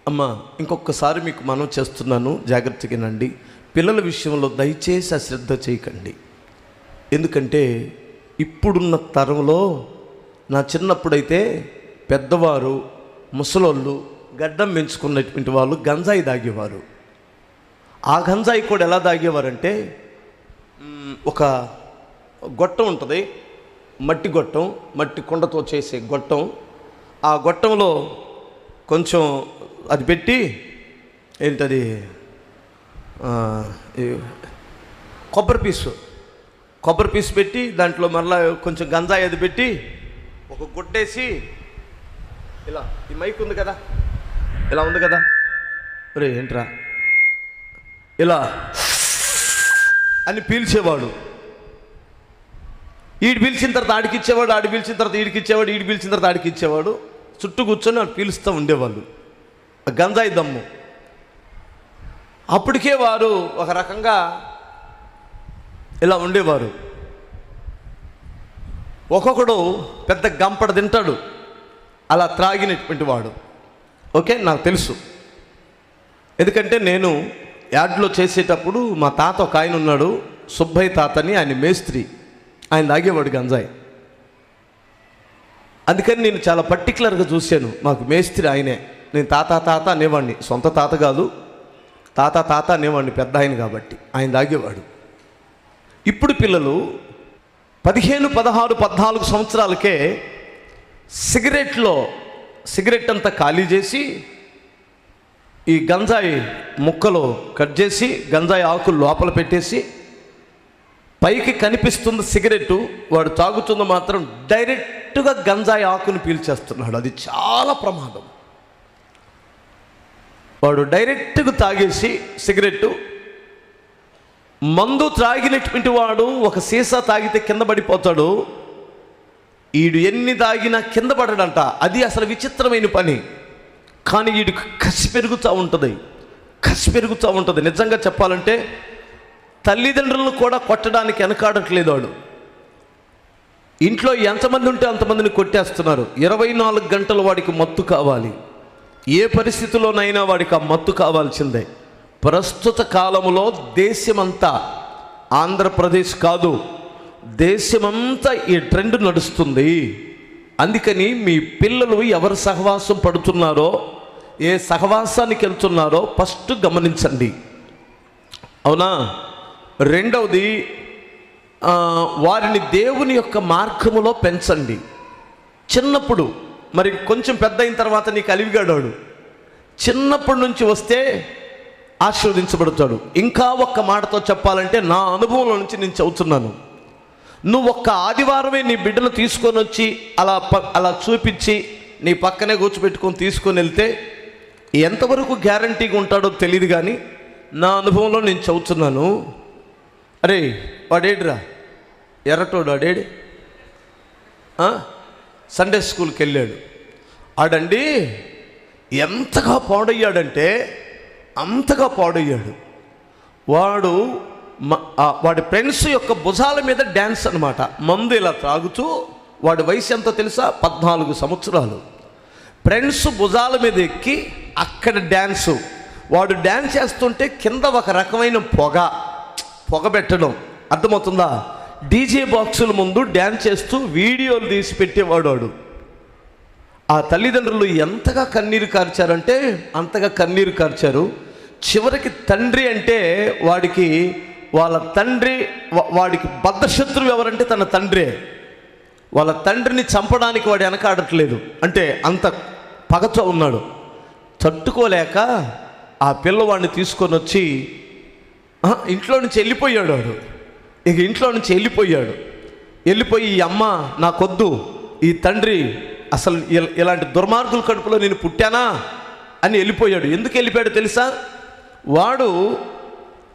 అమ్మా, ఇంకొకసారి మీకు మనం చేస్తున్నాను, జాగ్రత్తగానండి. పిల్లల విషయంలో దయచేసి అశ్రద్ధ చేయకండి. ఎందుకంటే ఇప్పుడున్న తరంలో, నా చిన్నప్పుడైతే పెద్దవారు ముసలోళ్ళు గడ్డం పెంచుకున్నటువంటి వాళ్ళు గంజాయి తాగేవారు. ఆ గంజాయి కూడా ఎలా తాగేవారంటే, ఒక గొట్టం ఉంటుంది, మట్టి గొట్టం, మట్టి కుండతో చేసే గొట్టం. ఆ గొట్టంలో కొంచెం అది పెట్టి, ఏంటది, కొబ్బరి పీసు పెట్టి దాంట్లో మరలా కొంచెం గంజాయి అది పెట్టి ఒక గుడ్డేసి, ఇలా ఈ మైక్ ఉంది కదా, ఇలా ఉంది కదా, రే ఏంట్రా, ఇలా అని పీల్చేవాడు. ఈడు పీల్చిన తర్వాత ఆడికి ఇచ్చేవాడు, ఆడి పీల్చిన తర్వాత ఈడికి ఇచ్చేవాడు, ఈడు పీల్చిన తర్వాత ఆడికి ఇచ్చేవాడు. చుట్టూ కూర్చొని వాళ్ళు పీలుస్తూ ఉండేవాళ్ళు గంజాయి దమ్ము. అప్పటికే వారు ఒక రకంగా ఇలా ఉండేవారు. ఒక్కొక్కడు పెద్ద గంపడ తింటాడు అలా త్రాగినటువంటి వాడు. ఓకే, నాకు తెలుసు. ఎందుకంటే నేను యాడ్లో చేసేటప్పుడు మా తాత ఒక ఆయన ఉన్నాడు, సుబ్బయ్య తాతని, ఆయన మేస్త్రి, ఆయన తాగేవాడు గంజాయి. అందుకని నేను చాలా పర్టికులర్గా చూశాను. మాకు మేస్త్రి ఆయనే. నేను తాత అనేవాడిని, సొంత తాత కాదు, తాత అనేవాడిని, పెద్ద ఆయన కాబట్టి. ఆయన తాగేవాడు. ఇప్పుడు పిల్లలు 15, 16, 14 సంవత్సరాలకే సిగరెట్ అంతా ఖాళీ చేసి, ఈ గంజాయి ముక్కలు కట్ చేసి గంజాయి ఆకులు లోపల పెట్టేసి, పైకి కనిపిస్తుంది సిగరెట్, వాడు తాగుతున్న మాత్రం డైరెక్ట్గా గంజాయి ఆకును పీల్చేస్తున్నాడు. అది చాలా ప్రమాదం. వాడు డైరెక్ట్గా తాగేసి సిగరెట్టు, మందు త్రాగినటువంటి వాడు ఒక సీసా తాగితే కింద పడిపోతాడు, ఈడు ఎన్ని తాగినా కింద పడడంట. అది అసలు విచిత్రమైన పని. కానీ వీడు కసి పెరుగుతూ ఉంటుంది. నిజంగా చెప్పాలంటే తల్లిదండ్రులను కూడా కొట్టడానికి వెనకాడట్లేదు వాడు. ఇంట్లో ఎంతమంది ఉంటే అంతమందిని కొట్టేస్తున్నారు. 24 గంటలు వాడికి మత్తు కావాలి. ఏ పరిస్థితిలోనైనా వాడికి ఆ మత్తు కావాల్సిందే. ప్రస్తుత కాలంలో దేశమంతా, ఆంధ్రప్రదేశ్ కాదు, దేశమంతా ఈ ట్రెండ్ నడుస్తుంది. అందుకని మీ పిల్లలు ఎవరు సహవాసం పడుతున్నారో, ఏ సహవాసానికి వెళ్తున్నారో ఫస్ట్ గమనించండి. అవునా? రెండవది, వారిని దేవుని యొక్క మార్గములో పెంచండి. చిన్నప్పుడు, మరి కొంచెం పెద్ద అయిన తర్వాత నీకు అలివిగాడాడు, చిన్నప్పటి నుంచి వస్తే ఆశీర్వదించబడతాడు. ఇంకా ఒక్క మాటతో చెప్పాలంటే, నా అనుభవంలో నుంచి నేను చెబుతున్నాను. నువ్వు ఒక్క ఆదివారమే నీ బిడ్డను తీసుకొని వచ్చి అలా చూపించి నీ పక్కనే కూర్చోబెట్టుకొని తీసుకొని వెళ్తే ఎంతవరకు గ్యారంటీగా ఉంటాడో తెలియదు. కానీ నా అనుభవంలో నేను చెబుతున్నాను. అరే వాడేడ్రా, ఎర్రటోడు వాడేడి, సండే స్కూల్కి వెళ్ళాడు. ఆడండి ఎంతగా పాడయ్యాడంటే అంతగా పాడయ్యాడు. వాడి ఫ్రెండ్స్ యొక్క భుజాల మీద డ్యాన్స్ అనమాట. మందు ఇలా త్రాగుతూ, వాడి వయసు ఎంతో తెలుసా? 14 సంవత్సరాలు. ఫ్రెండ్స్ భుజాల మీద ఎక్కి అక్కడ డ్యాన్సు. వాడు డ్యాన్స్ చేస్తుంటే కింద ఒక రకమైన పొగ పెట్టడం, అర్థమవుతుందా? డీజే బాక్సుల ముందు డ్యాన్స్ చేస్తూ వీడియోలు తీసి పెట్టేవాడు వాడు. ఆ తల్లిదండ్రులు ఎంతగా కన్నీరు కార్చారంటే అంతగా కన్నీరు కార్చారు. చివరికి తండ్రి అంటే వాడికి బద్ధశత్రువు ఎవరంటే తన తండ్రే. వాళ్ళ తండ్రిని చంపడానికి వాడు వెనకాడట్లేదు. అంటే అంత పగతో ఉన్నాడు. తట్టుకోలేక ఆ పిల్లవాడిని తీసుకొని వచ్చి ఇంట్లో నుంచి వెళ్ళిపోయాడు. వాడు ఇక ఇంట్లో నుంచి వెళ్ళిపోయి, ఈ అమ్మ నాకొద్దు, ఈ తండ్రి అసలు ఇలాంటి దుర్మార్గుల కడుపులో నేను పుట్టానా అని వెళ్ళిపోయాడు. ఎందుకు వెళ్ళిపోయాడు తెలుసా? వాడు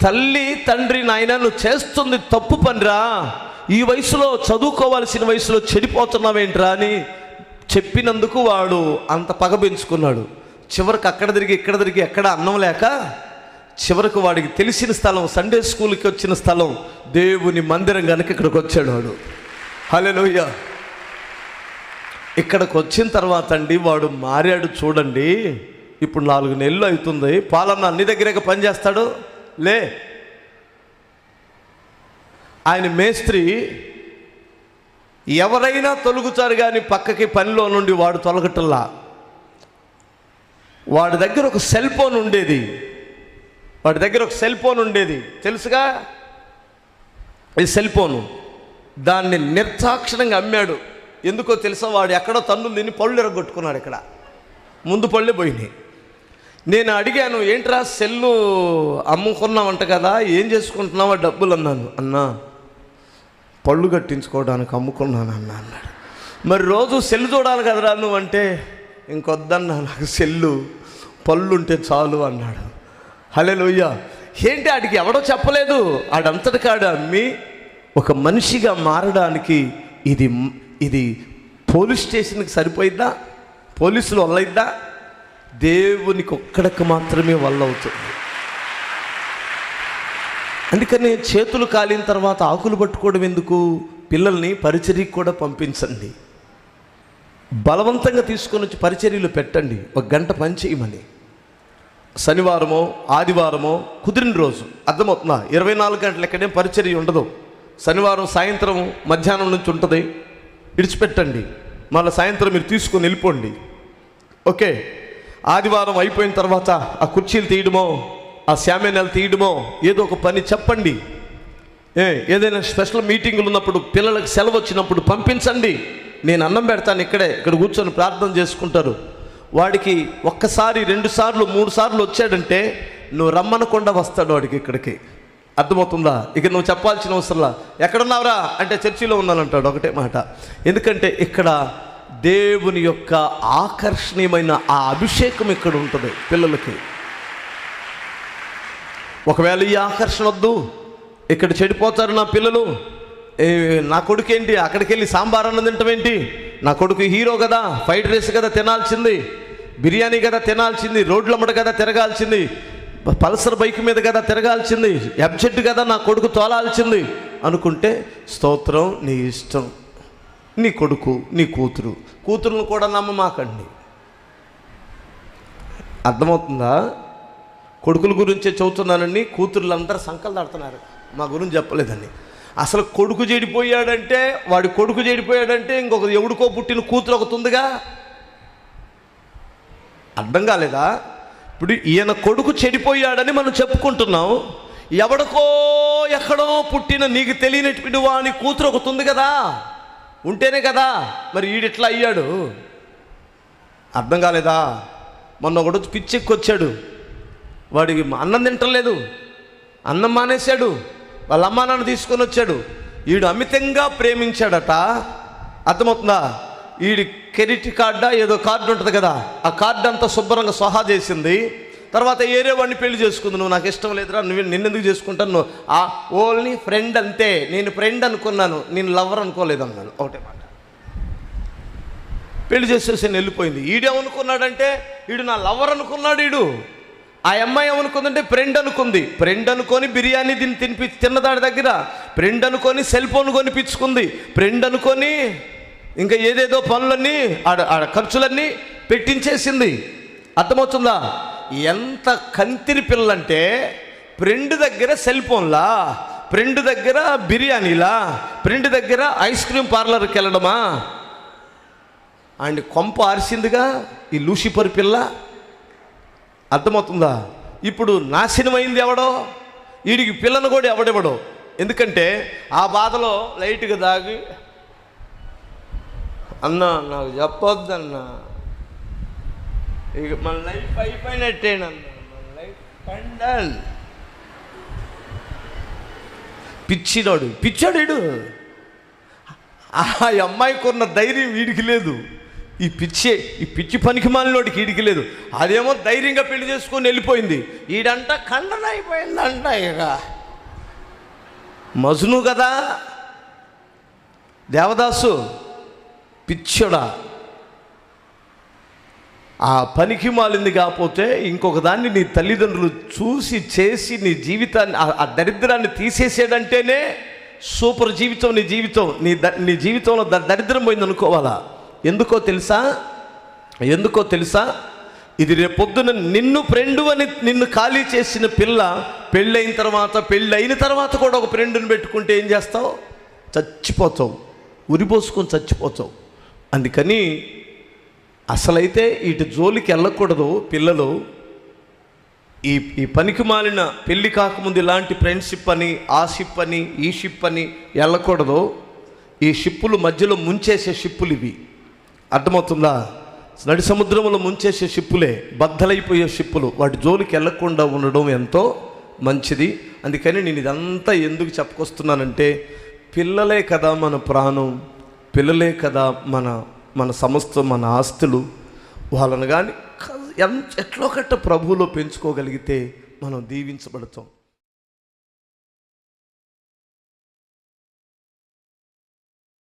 తల్లి తండ్రి, నాయన నువ్వు చేస్తుంది తప్పు పనిరా, ఈ వయసులో చదువుకోవాల్సిన వయసులో చెడిపోతున్నావేంట్రా అని చెప్పినందుకు వాడు అంత పగ పెంచుకున్నాడు. చివరికి అక్కడ తిరిగి ఇక్కడ తిరిగి ఎక్కడ అన్నం లేక చివరికి వాడికి తెలిసిన స్థలం, సండే స్కూల్కి వచ్చిన స్థలం దేవుని మందిరం కనుక ఇక్కడికి వచ్చాడు వాడు. హల్లెలూయా. ఇక్కడికి వచ్చిన తర్వాత అండి వాడు మారాడు. చూడండి ఇప్పుడు 4 నెలలు అవుతుంది, పాలన్న నీ దగ్గరే పనిచేస్తాడు లే. ఆయన మేస్త్రి ఎవరైనా తొలుగుతారు కానీ పక్కకి పనిలో నుండి వాడు తొలగటల్లా. వాడి దగ్గర ఒక సెల్ ఫోన్ ఉండేది, తెలుసుగా ఈ సెల్ ఫోను. దాన్ని నిర్దాక్షిణంగా అమ్మాడు. ఎందుకో తెలుసా? వాడు ఎక్కడో తన్నులు తిని పళ్ళు ఎరగొట్టుకున్నాడు. ఇక్కడ ముందు పళ్ళే పోయినాయి. నేను అడిగాను, ఏంట్రా సెల్లు అమ్ముకున్నావంట కదా, ఏం చేసుకుంటున్నావా డబ్బులు అన్నాను. అన్నా పళ్ళు కట్టించుకోవడానికి అమ్ముకున్నాను అన్నాడు. మరి రోజు సెల్లు చూడాలి కదరా నువ్వు అంటే, ఇంకొద్దన్నా నాకు సెల్లు, పళ్ళు ఉంటే చాలు అన్నాడు. హల్లెలూయా. ఏంటి ఆడికి ఎవడో చెప్పలేదు, ఆడంతటి కాడు అమ్మి ఒక మనిషిగా మారడానికి ఇది పోలీస్ స్టేషన్కి సరిపోయిద్దా? పోలీసులు వల్లయిద్దా? దేవునికి ఒక్కడికి మాత్రమే వల్ల అవుతుంది. అందుకని చేతులు కాలిన తర్వాత ఆకులు పట్టుకోవడం ఎందుకు? పిల్లల్ని పరిచర్యకి కూడా పంపించండి. బలవంతంగా తీసుకొని వచ్చి పరిచర్యలు పెట్టండి. 1 గంట పని చేయమని. శనివారమో ఆదివారమో కుదిరిన రోజు, అర్థమవుతుందా? 24 గంటలు ఎక్కడేం పరిచర్య ఉండదు. శనివారం సాయంత్రం మధ్యాహ్నం నుంచి ఉంటుంది, విడిచిపెట్టండి. మళ్ళీ సాయంత్రం మీరు తీసుకొని వెళ్ళిపోండి. ఓకే. ఆదివారం అయిపోయిన తర్వాత ఆ కుర్చీలు తీయడమో, ఆ శామ్యానాలు తీయడమో, ఏదో ఒక పని చెప్పండి. ఏదైనా స్పెషల్ మీటింగులు ఉన్నప్పుడు, పిల్లలకు సెలవు వచ్చినప్పుడు పంపించండి. నేను అన్నం పెడతాను, ఇక్కడ కూర్చొని ప్రార్థన చేసుకుంటారు. వాడికి 1 సారి 2 సార్లు 3 సార్లు వచ్చాడంటే నువ్వు రమ్మనకుండా వస్తాడు వాడికి ఇక్కడికి. అర్థమవుతుందా? ఇక నువ్వు చెప్పాల్సిన అవసరంలా. ఎక్కడున్నావురా అంటే చర్చిలో ఉన్నానంటాడు, ఒకటే మాట. ఎందుకంటే ఇక్కడ దేవుని యొక్క ఆకర్షణీయమైన ఆ అభిషేకం ఇక్కడ ఉంటుంది పిల్లలకి. ఒకవేళ ఈ ఆకర్షణ వద్దు, ఇక్కడ చెడిపోతారు నా పిల్లలు, నా కొడుకు ఏంటి అక్కడికి వెళ్ళి సాంబార్ అన్నం తింటామేంటి, నా కొడుకు హీరో కదా, ఫ్రైడ్ రైస్ కదా తినాల్సింది, బిర్యానీ కదా తినాల్సింది, రోడ్లమ్మడ కదా తిరగాల్సింది, పల్సర్ బైక్ మీద కదా తిరగాల్సింది, ఎబ్జెడ్ కదా నా కొడుకు తోలాల్సింది అనుకుంటే, స్తోత్రం, నీ ఇష్టం. నీ కొడుకు, నీ కూతురును కూడా నమ్మమాకండి. అర్థమవుతుందా? కొడుకుల గురించే చదువుతున్నానని కూతుర్లందరూ సంకలు దాడుతున్నారు, మా గురించి చెప్పలేదని. అసలు కొడుకు చెడిపోయాడంటే, వాడి కొడుకు చెడిపోయాడంటే ఇంకొక ఎవడికో పుట్టిన కూతురు ఒకటి ఉందిగా. అర్థం కాలేదా? ఇప్పుడు ఈయన కొడుకు చెడిపోయాడని మనం చెప్పుకుంటున్నాం, ఎవడికో ఎక్కడో పుట్టిన నీకు తెలియనటువంటి వాని కూతురు ఒకటి ఉంది కదా, ఉంటేనే కదా మరి ఈడిట్లా అయ్యాడు. అర్థం కాలేదా? మొన్న ఒకడు పిచ్చెక్కొచ్చాడు, వాడికి అన్నం తింటలేదు, అన్నం మానేశాడు, వాళ్ళ అమ్మా నాన్న తీసుకొని వచ్చాడు. ఈడు అమితంగా ప్రేమించాడట. అర్థమవుతుందా? ఈడి క్రెడిట్ కార్డా ఏదో కార్డు ఉంటుంది కదా, ఆ కార్డు అంతా శుభ్రంగా స్వహా చేసింది. తర్వాత ఏరే వాడిని పెళ్లి చేసుకుంది. నువ్వు నాకు ఇష్టం లేదురా, నిన్నెందుకు చేసుకుంటాను, నువ్వు ఓన్లీ ఫ్రెండ్ అంతే, నేను ఫ్రెండ్ అనుకున్నాను, నేను లవర్ అనుకోలేదు అన్నాను. ఒకటే మాట. పెళ్లి చేసేసి వెళ్ళిపోయింది. ఈడేమనుకున్నాడంటే ఈడు నా లవర్ అనుకున్నాడు. ఈడు ఆ అమ్మాయి ఏమనుకుందంటే ఫ్రెండ్ అనుకుంది. ఫ్రెండ్ అనుకొని బిర్యానీ తిన్నదాడి దగ్గర, ఫ్రెండ్ అనుకొని సెల్ ఫోన్ కొనిపించుకుంది, ఫ్రెండ్ అనుకొని ఇంకా ఏదేదో పనులన్నీ ఆడ ఖర్చులన్నీ పెట్టించేసింది. అర్థమవుతుందా? ఎంత కంతిరి పిల్లంటే, ఫ్రెండ్ దగ్గర సెల్ ఫోన్లా, ఫ్రెండ్ దగ్గర బిర్యానీలా, ఫ్రెండ్ దగ్గర ఐస్ క్రీమ్ పార్లర్కి వెళ్ళడమా. ఆయన కొంప ఆరిసిందిగా ఈ లూసిఫర్ పిల్ల. అర్థమవుతుందా? ఇప్పుడు నాశనమైంది ఎవడో, వీడికి పిల్లను కూడా ఎవడెవడో. ఎందుకంటే ఆ బాధలో లైట్గా దాగి, అన్నా నాకు చెప్పొద్దన్నా, ఇక మన లైఫ్ అయిపోయినట్టేనన్నా, మన లైఫ్ పండన్. పిచ్చాడు. ఆ అమ్మాయికి ఉన్న ధైర్యం వీడికి లేదు, ఈ పిచ్చి పనికి మాలినోడికి వీడికి లేదు. అదేమో ధైర్యంగా పెళ్లి చేసుకొని వెళ్ళిపోయింది. ఈడంట ఖండన అయిపోయిందంట. ఇక మజ్ను కదా దేవదాసు, పిచ్చోడా. ఆ పనికి మాలింది కాకపోతే ఇంకొక దాన్ని నీ తల్లిదండ్రులు చూసి చేసి నీ జీవితాన్ని, ఆ దరిద్రాన్ని తీసేసాడంటేనే సూపర్ జీవితం. నీ జీవితంలో దరిద్రం పోయింది అనుకోవాలా. ఎందుకో తెలుసా? ఇది రేపొద్దున నిన్ను ఫ్రెండు అని నిన్ను ఖాళీ చేసిన పిల్ల పెళ్ళైన తర్వాత కూడా ఒక ఫ్రెండుని పెట్టుకుంటే ఏం చేస్తావు? చచ్చిపోతావు, ఉరిపోసుకొని చచ్చిపోతావు. అందుకని అసలైతే వీటి జోలికి వెళ్ళకూడదు పిల్లలు. ఈ పనికి మాలిన పెళ్ళి కాకముందు ఇలాంటి ఫ్రెండ్షిప్ అని, ఆ షిప్ అని, ఈ షిప్ అని వెళ్ళకూడదు. ఈ షిప్పులు మధ్యలో ముంచేసే షిప్పులు ఇవి, అర్థమవుతుందా? నడి సముద్రంలో ముంచేసే షిప్పులే, బద్దలైపోయే షిప్పులు. వాటి జోలికి వెళ్ళకుండా ఉండడం ఎంతో మంచిది. అందుకని నేను ఇదంతా ఎందుకు చెప్పుకొస్తున్నానంటే, పిల్లలే కదా మన ప్రాణం, పిల్లలే కదా మన సమస్తం, మన ఆస్తులు. వాళ్ళని కానీ ఎట్లో కట్ట ప్రభువులో పెంచుకోగలిగితే మనం దీవించబడతాం.